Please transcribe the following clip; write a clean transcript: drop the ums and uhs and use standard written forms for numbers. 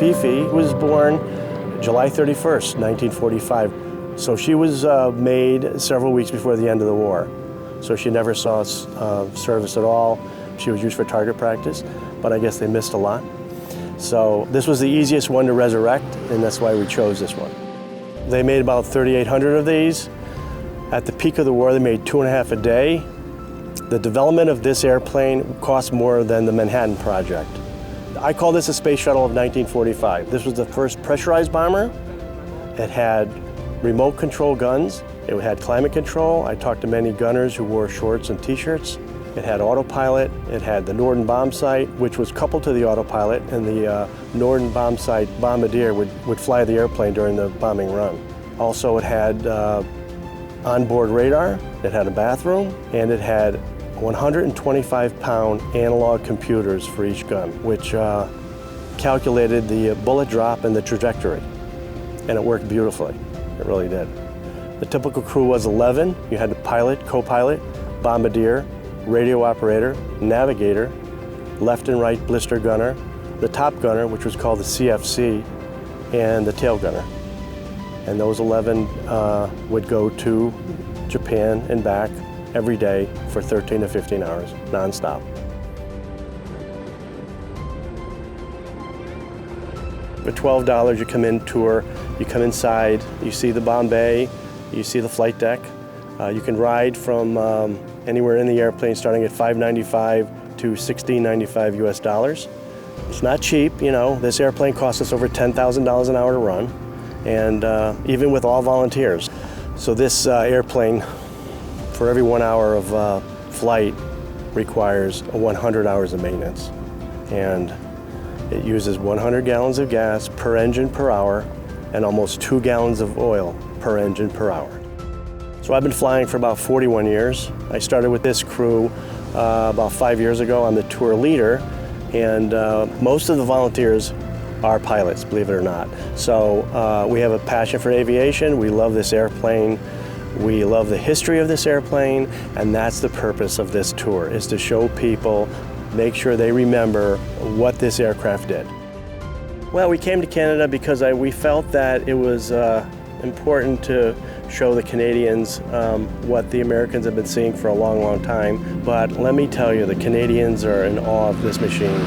FIFI was born July 31st, 1945. So she was made several weeks before the end of the war. So she never saw service at all. She was used for target practice, but I guess they missed a lot. So this was the easiest one to resurrect, and that's why we chose this one. They made about 3,800 of these. At the peak of the war, they made 2.5 a day. The development of this airplane cost more than the Manhattan Project. I call this a space shuttle of 1945. This was the first pressurized bomber. It had remote control guns. It had climate control. I talked to many gunners who wore shorts and t-shirts. It had autopilot. It had the Norden bomb sight, which was coupled to the autopilot, and the Norden bomb sight bombardier would fly the airplane during the bombing run. Also, it had onboard radar. It had a bathroom, and it had 125-pound analog computers for each gun, which calculated the bullet drop and the trajectory. And it worked beautifully. It really did. The typical crew was 11. You had the pilot, co-pilot, bombardier, radio operator, navigator, left and right blister gunner, the top gunner, which was called the CFC, and the tail gunner. And those 11 would go to Japan and back every day for 13 to 15 hours, nonstop. For $12, you come in tour, you come inside, you see the bomb bay, you see the flight deck. You can ride from anywhere in the airplane starting at $5.95 to $16.95 US dollars. It's not cheap, you know. This airplane costs us over $10,000 an hour to run, and even with all volunteers. So this airplane, for every 1 hour of flight, requires 100 hours of maintenance. And it uses 100 gallons of gas per engine per hour and almost 2 gallons of oil per engine per hour. So I've been flying for about 41 years. I started with this crew about 5 years ago. I'm the tour leader, and most of the volunteers are pilots, believe it or not. So we have a passion for aviation. We love this airplane. We love the history of this airplane, and that's the purpose of this tour, is to show people, make sure they remember what this aircraft did. Well, we came to Canada because we felt that it was important to show the Canadians what the Americans have been seeing for a long, long time. But let me tell you, the Canadians are in awe of this machine.